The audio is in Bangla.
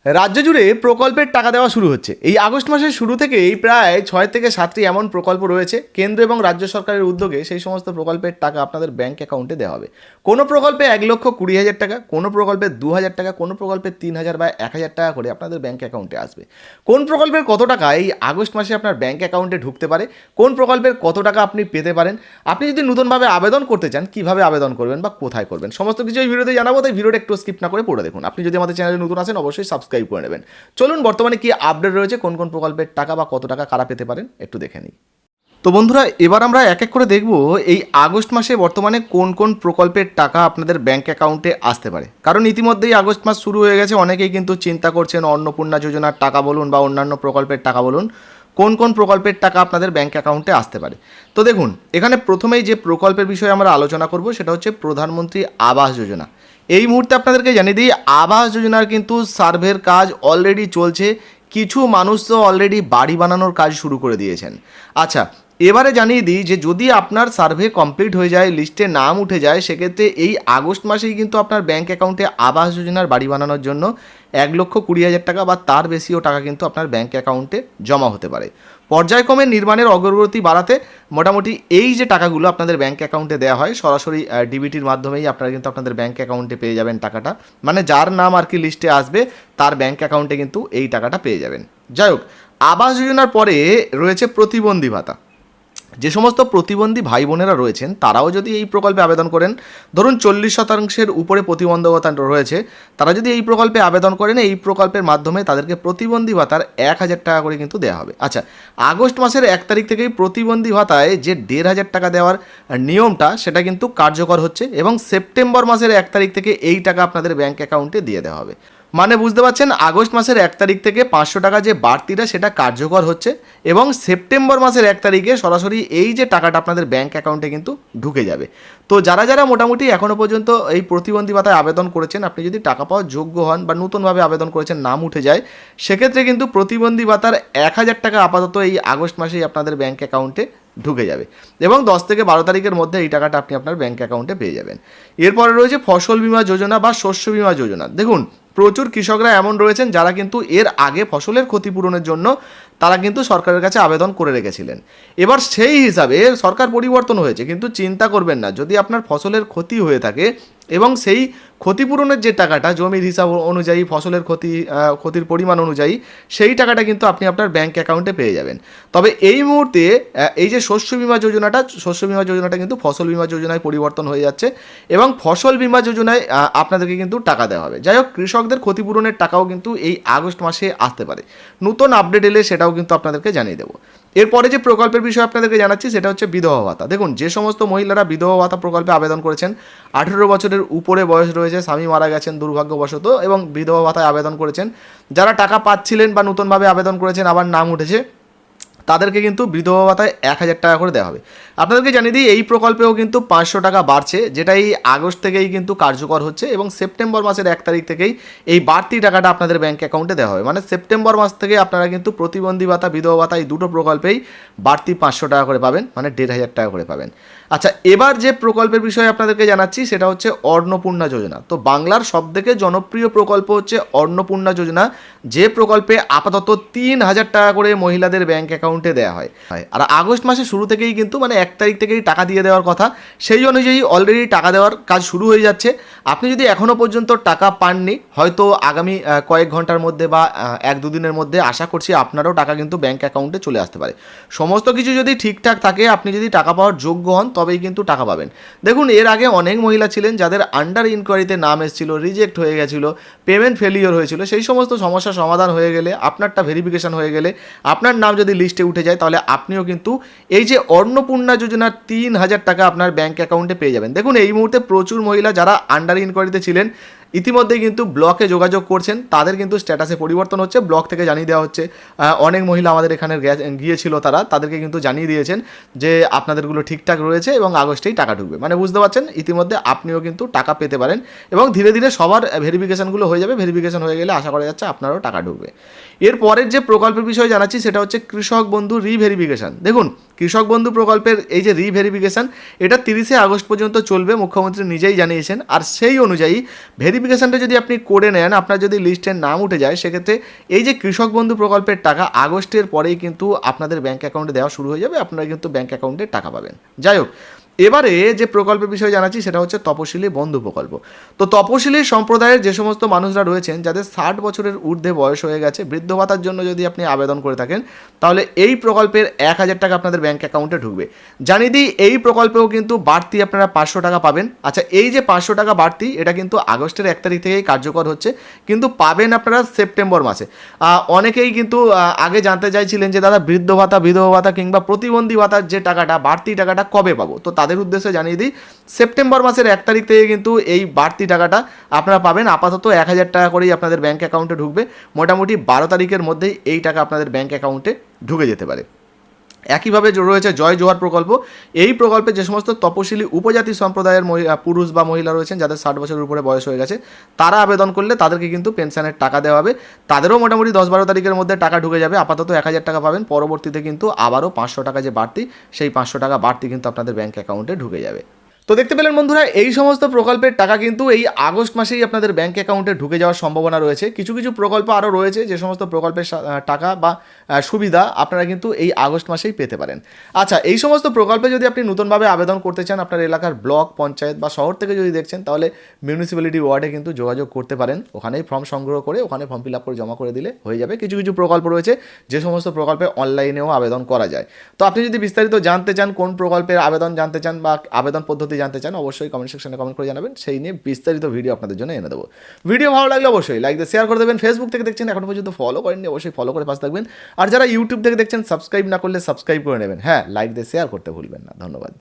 রাজ্য জুড়ে প্রকল্পের টাকা দেওয়া শুরু হচ্ছে। এই আগস্ট মাসের শুরু থেকেই প্রায় 6 থেকে 7টি এমন প্রকল্প রয়েছে কেন্দ্র এবং রাজ্য সরকারের উদ্যোগে। সেই সমস্ত প্রকল্পের টাকা আপনাদের ব্যাংক অ্যাকাউন্টে দেওয়া হবে। কোনো প্রকল্পে 1,20,000 টাকা, কোনো প্রকল্পে 2,000 টাকা, কোনো প্রকল্পে 3,000 বা 1,000 টাকা করে আপনাদের ব্যাংক অ্যাকাউন্টে আসবে। কোন প্রকল্পের কত টাকা এই আগস্ট মাসে আপনার ব্যাংক অ্যাকাউন্টে ঢুকতে পারে, কোন প্রকল্পের কত টাকা আপনি পেতে পারেন, আপনি যদি নতুনভাবে আবেদন করতে চান কীভাবে আবেদন করবেন বা কোথায় করবেন, সমস্ত কিছু এই ভিডিওতে জানাবো। তাই ভিডিওটা একটু স্কিপ না করে পড়ে দেখুন। আপনি যদি আমাদের চ্যানেলে নতুন আসেন অবশ্যই সাবস্ক্রাইব করে নেবেন। চলুন বর্তমানে কি আপডেট রয়েছে, কোন কোন প্রকল্পের টাকা বা কত টাকা কারা পেতে পারেন একটু দেখে নিই। তো বন্ধুরা, এবার আমরা এক এক করে দেখব এই আগস্ট মাসে বর্তমানে কোন কোন প্রকল্পের টাকা আপনাদের ব্যাংক অ্যাকাউন্টে আসতে পারে। কারণ ইতিমধ্যেই আগস্ট মাস শুরু হয়ে গেছে, অনেকেই কিন্তু চিন্তা করছেন অন্নপূর্ণা যোজনার টাকা বলুন বা অন্যান্য প্রকল্পের টাকা বলুন, কোন কোন প্রকল্পের টাকা আপনাদের ব্যাংক অ্যাকাউন্টে আসতে পারে। তো দেখুন, এখানে প্রথমেই যে প্রকল্পের বিষয়ে আমরা আলোচনা করব সেটা হচ্ছে প্রধানমন্ত্রী আবাস যোজনা। এই মুহূর্তে আপনাদেরকে জানিয়ে দিই, আবাস যোজনার কিন্তু সার্ভের কাজ অলরেডি চলছে। কিছু মানুষ তো অলরেডি বাড়ি বানানোর কাজ শুরু করে দিয়েছেন। আচ্ছা, এবারে জানিয়ে দিই যে যদি আপনার সার্ভে কমপ্লিট হয়ে যায়, লিস্টে নাম উঠে যায়, সেক্ষেত্রে এই আগস্ট মাসেই কিন্তু আপনার ব্যাংক অ্যাকাউন্টে আবাস যোজনার বাড়ি বানানোর জন্য 1,20,000 টাকা বা তার বেশিও টাকা কিন্তু আপনার ব্যাংক অ্যাকাউন্টে জমা হতে পারে। পর্যায়ক্রমে নির্মাণের অগ্রগতি বাড়াতে মোটামুটি এই যে টাকাগুলো আপনাদের ব্যাংক অ্যাকাউন্টে দেওয়া হয় সরাসরি ডিবিটির মাধ্যমেই আপনারা কিন্তু আপনাদের ব্যাংক অ্যাকাউন্টে পেয়ে যাবেন টাকাটা। মানে যার নাম আর কি লিস্টে আসবে তার ব্যাংক অ্যাকাউন্টে কিন্তু এই টাকাটা পেয়ে যাবেন। যাই হোক, আবাস যোজনার পরে রয়েছে প্রতিবন্ধী ভাতা। যে সমস্ত প্রতিবন্ধী ভাই বোনেরা রয়েছেন তারাও যদি এই প্রকল্পে আবেদন করেন, ধরুন 40% উপরে প্রতিবন্ধকতা রয়েছে, তারা যদি এই প্রকল্পে আবেদন করেন, এই প্রকল্পের মাধ্যমে তাদেরকে প্রতিবন্ধী ভাতার 1,000 টাকা করে কিন্তু দেওয়া হবে। আচ্ছা, আগস্ট মাসের 1 তারিখ থেকেই প্রতিবন্ধী ভাতায় যে 1,500 টাকা দেওয়ার নিয়মটা সেটা কিন্তু কার্যকর হচ্ছে এবং সেপ্টেম্বর মাসের 1 তারিখ থেকে এই টাকা আপনাদের ব্যাংক অ্যাকাউন্টে দিয়ে দেওয়া হবে। মানে বুঝতে পারছেন, আগস্ট মাসের 1 তারিখ থেকে 500 টাকা যে বাড়তিটা সেটা কার্যকর হচ্ছে এবং সেপ্টেম্বর মাসের 1 তারিখে সরাসরি এই যে টাকাটা আপনাদের ব্যাংক অ্যাকাউন্টে কিন্তু ঢুকে যাবে। তো যারা যারা মোটামুটি এখনও পর্যন্ত এই প্রতিবন্ধী ভাতায় আবেদন করেছেন, আপনি যদি টাকা পাওয়ার যোগ্য হন বা নতুনভাবে আবেদন করেছেন নাম উঠে যায়, সেক্ষেত্রে কিন্তু প্রতিবন্ধী ভাতার 1,000 টাকা আপাতত এই আগস্ট মাসেই আপনাদের ব্যাংক অ্যাকাউন্টে ঢুকে যাবে এবং 10 থেকে 12 তারিখের মধ্যে এই টাকাটা আপনি আপনার ব্যাংক অ্যাকাউন্টে পেয়ে যাবেন। এরপরে রয়েছে ফসল বীমা যোজনা বা শস্য বীমা যোজনা। দেখুন, প্রচুর কৃষকরা এমন রয়েছেন যারা কিন্তু এর আগে ফসলের ক্ষতিপূরণের জন্য তারা কিন্তু সরকারের কাছে আবেদন করে রেখেছিলেন। এবার সেই হিসাবে সরকার পরিবর্তন হয়েছে, কিন্তু চিন্তা করবেন না, যদি আপনার ফসলের ক্ষতি হয়ে থাকে এবং সেই ক্ষতিপূরণের যে টাকাটা জমির হিসাব অনুযায়ী ফসলের ক্ষতির পরিমাণ অনুযায়ী সেই টাকাটা কিন্তু আপনি আপনার ব্যাংক অ্যাকাউন্টে পেয়ে যাবেন। তবে এই মুহূর্তে এই যে শস্য বীমা যোজনাটা কিন্তু ফসল বীমা যোজনায় পরিবর্তন হয়ে যাচ্ছে এবং ফসল বীমা যোজনায় আপনাদেরকে কিন্তু টাকা দেওয়া হবে। যাই হোক, কৃষকদের ক্ষতিপূরণের টাকাও কিন্তু এই আগস্ট মাসে আসতে পারে। নতুন আপডেট এলে সেটাও কিন্তু আপনাদেরকে জানিয়ে দেবো। এরপরে যে প্রকল্পের বিষয়ে আপনাদেরকে জানাচ্ছি সেটা হচ্ছে বিধবা ভাতা। দেখুন, যে সমস্ত মহিলারা বিধবা ভাতা প্রকল্পে আবেদন করেছেন, 18 বছরের উপরে বয়স রয়েছে, স্বামী মারা গেছেন দুর্ভাগ্যবশত এবং বিধবা ভাতায় আবেদন করেছেন, যারা টাকা পাচ্ছিলেন বা নতুনভাবে আবেদন করেছেন আবার নাম উঠেছে, তাদেরকে কিন্তু বিধবা ভাতায় 1,000 টাকা করে দেওয়া হবে। আপনাদেরকে জানিয়ে দিই, এই প্রকল্পেও কিন্তু 500 টাকা বাড়ছে, যেটা এই আগস্ট থেকেই কিন্তু কার্যকর হচ্ছে এবং সেপ্টেম্বর মাসের 1 তারিখ থেকেই এই বাড়তি টাকাটা আপনাদের ব্যাংক অ্যাকাউন্টে দেওয়া হবে। মানে সেপ্টেম্বর মাস থেকে আপনারা কিন্তু প্রতিবন্ধী ভাতা, বিধবা ভাতা এই দুটো প্রকল্পেই বাড়তি 500 টাকা করে পাবেন, মানে 1,500 টাকা করে পাবেন। আচ্ছা, এবার যে প্রকল্পের বিষয়ে আপনাদেরকে জানাচ্ছি সেটা হচ্ছে অন্নপূর্ণা যোজনা। তো বাংলার সবথেকে জনপ্রিয় প্রকল্প হচ্ছে অন্নপূর্ণা যোজনা, যে প্রকল্পে আপাতত 3,000 টাকা করে মহিলাদের ব্যাংক অ্যাকাউন্টে দেওয়া হয়। আর আগস্ট মাসের শুরু থেকেই কিন্তু মানে 1 তারিখ থেকেই টাকা দিয়ে দেওয়ার কথা, সেই অনুযায়ী অলরেডি টাকা দেওয়ার কাজ শুরু হয়ে যাচ্ছে। আপনি যদি এখনও পর্যন্ত টাকা পাননি, হয়তো আগামী কয়েক ঘন্টার মধ্যে বা 1-2 দিনের মধ্যে আশা করছি আপনারও টাকা কিন্তু ব্যাংক অ্যাকাউন্টে চলে আসতে পারে। সমস্ত কিছু যদি ঠিকঠাক থাকে, আপনি যদি টাকা পাওয়ার যোগ্য হন, তবেই কিন্তু টাকা পাবেন। দেখুন, এর আগে অনেক মহিলা ছিলেন যাদের আন্ডার ইনকোয়ারিতে নাম এসেছিল, রিজেক্ট হয়ে গেছিলো, পেমেন্ট ফেলিওর হয়েছিল। সেই সমস্ত সমস্যার সমাধান হয়ে গেলে, আপনারটা ভেরিফিকেশন হয়ে গেলে, আপনার নাম যদি লিস্টে উঠে যায়, তাহলে আপনিও কিন্তু এই যে অন্নপূর্ণা যোজনার 3,000 টাকা আপনার ব্যাংক অ্যাকাউন্টে পেয়ে যাবেন। দেখুন, এই মুহূর্তে প্রচুর মহিলা যারা আন্ডার ইনকোয়ারিতে ছিলেন ইতিমধ্যেই কিন্তু ব্লকে যোগাযোগ করছেন, তাদের কিন্তু স্ট্যাটাসে পরিবর্তন হচ্ছে, ব্লক থেকে জানিয়ে দেওয়া হচ্ছে। অনেক মহিলা আমাদের এখানে গিয়েছিল, তাদেরকে কিন্তু জানিয়ে দিয়েছেন যে আপনাদেরগুলো ঠিকঠাক রয়েছে এবং আগস্টেই টাকা ঢুকবে। মানে বুঝতে পারছেন, ইতিমধ্যে আপনিও কিন্তু টাকা পেতে পারেন এবং ধীরে ধীরে সবার ভেরিফিকেশনগুলো হয়ে যাবে। ভেরিফিকেশন হয়ে গেলে আশা করা যাচ্ছে আপনারও টাকা ঢুকবে। এর পরের যে প্রকল্পের বিষয়ে জানাচ্ছি সেটা হচ্ছে কৃষক বন্ধু রিভেরিফিকেশন। দেখুন, কৃষক বন্ধু প্রকল্পের এই যে রিভেরিফিকেশান, এটা 30শে আগস্ট পর্যন্ত চলবে, মুখ্যমন্ত্রী নিজেই জানিয়েছেন। আর সেই অনুযায়ী ভেরিফিকেশানটা যদি আপনি করে নেন, আপনার যদি লিস্টের নাম উঠে যায়, সেক্ষেত্রে এই যে কৃষক বন্ধু প্রকল্পের টাকা আগস্টের পরেই কিন্তু আপনাদের ব্যাঙ্ক অ্যাকাউন্টে দেওয়া শুরু হয়ে যাবে, আপনারা কিন্তু ব্যাঙ্ক অ্যাকাউন্টে টাকা পাবেন। যাই হোক, এবারে যে প্রকল্পের বিষয়ে জানাচ্ছি সেটা হচ্ছে তপশিলি বন্ধু প্রকল্প। তো তপশিলি সম্প্রদায়ের যে সমস্ত মানুষরা রয়েছেন, যাদের 60 বছরের ঊর্ধ্বে বয়স হয়ে গেছে, বৃদ্ধ ভাতার জন্য যদি আপনি আবেদন করে থাকেন, তাহলে এই প্রকল্পের 1000 টাকা আপনাদের ব্যাঙ্ক অ্যাকাউন্টে ঢুকবে। জানিয়ে দিই, এই প্রকল্পেও কিন্তু বাড়তি আপনারা 500 টাকা পাবেন। আচ্ছা, এই যে 500 টাকা বাড়তি, এটা কিন্তু আগস্টের 1 তারিখ থেকেই কার্যকর হচ্ছে, কিন্তু পাবেন আপনারা সেপ্টেম্বর মাসে। অনেকেই কিন্তু আগে জানতে চাইছিলেন যে দাদা বৃদ্ধ ভাতা, বিধবা ভাতা কিংবা প্রতিবন্ধী ভাতার যে টাকাটা, বাড়তি টাকাটা কবে পাবো? তো তাদের উদ্দেশ্যে জানিয়ে দিই, সেপ্টেম্বর মাসের 1 তারিখ থেকে কিন্তু এই বাড়তি টাকাটা আপনারা পাবেন। আপাতত 1000 টাকা করেই আপনাদের ব্যাঙ্ক অ্যাকাউন্টে ঢুকবে। মোটামুটি 12 তারিখের মধ্যেই এই টাকা আপনাদের ব্যাঙ্ক অ্যাকাউন্টে ঢুকে যেতে পারে। একইভাবে রয়েছে জয় জোহার প্রকল্প। এই প্রকল্পে যে সমস্ত তপশিলি উপজাতি সম্প্রদায়ের পুরুষ বা মহিলা রয়েছেন, যাদের 60 বছরের উপরে বয়স হয়ে গেছে, তারা আবেদন করলে তাদেরকে কিন্তু পেনশনের টাকা দেওয়া হবে। তাদেরও মোটামুটি 10-12 তারিখের মধ্যে টাকা ঢুকে যাবে। আপাতত 1000 টাকা পাবেন, পরবর্তীতে কিন্তু আবারও 500 টাকা যে বাড়তি, সেই 500 টাকা বাড়তি কিন্তু আপনাদের ব্যাঙ্ক অ্যাকাউন্টে ঢুকে যাবে। তো দেখতে পেলেন বন্ধুরা, এই সমস্ত প্রকল্পের টাকা কিন্তু এই আগস্ট মাসেই আপনাদের ব্যাঙ্ক অ্যাকাউন্টে ঢুকে যাওয়ার সম্ভাবনা রয়েছে। কিছু কিছু প্রকল্প আরও রয়েছে, যে সমস্ত প্রকল্পের টাকা বা সুবিধা আপনারা কিন্তু এই আগস্ট মাসেই পেতে পারেন। আচ্ছা, এই সমস্ত প্রকল্পে যদি আপনি নতুনভাবে আবেদন করতে চান, আপনার এলাকার ব্লক, পঞ্চায়েত বা শহর থেকে যদি দেখছেন, তাহলে মিউনিসিপ্যালিটি ওয়ার্ডে কিন্তু যোগাযোগ করতে পারেন। ওখানেই ফর্ম সংগ্রহ করে ওখানে ফর্ম ফিল আপ করে জমা করে দিলে হয়ে যাবে। কিছু কিছু প্রকল্প রয়েছে যে সমস্ত প্রকল্পে অনলাইনেও আবেদন করা যায়। তো আপনি যদি বিস্তারিত জানতে চান, কোন প্রকল্পের আবেদন জানতে চান বা আবেদন পদ্ধতি জানতে চান, অবশ্যই কমেন্ট সেকশনে কমেন্ট করে জানাবেন, সেই নিয়ে বিস্তারিত ভিডিও আপনাদের জন্য এনে দেবো। ভিডিও ভালো লাগলে অবশ্যই লাইক দিয়ে শেয়ার করে দেবেন। ফেসবুক থেকে দেখছেন, এখনো পর্যন্ত ফলো করেননি, অবশ্যই ফলো করে পাশে থাকবেন। আর যারা ইউটিউব থেকে দেখছেন, সাবস্ক্রাইব না করলে সাবস্ক্রাইব করে নেবেন। হ্যাঁ, লাইক দিয়ে শেয়ার করতে ভুলবেন না। ধন্যবাদ।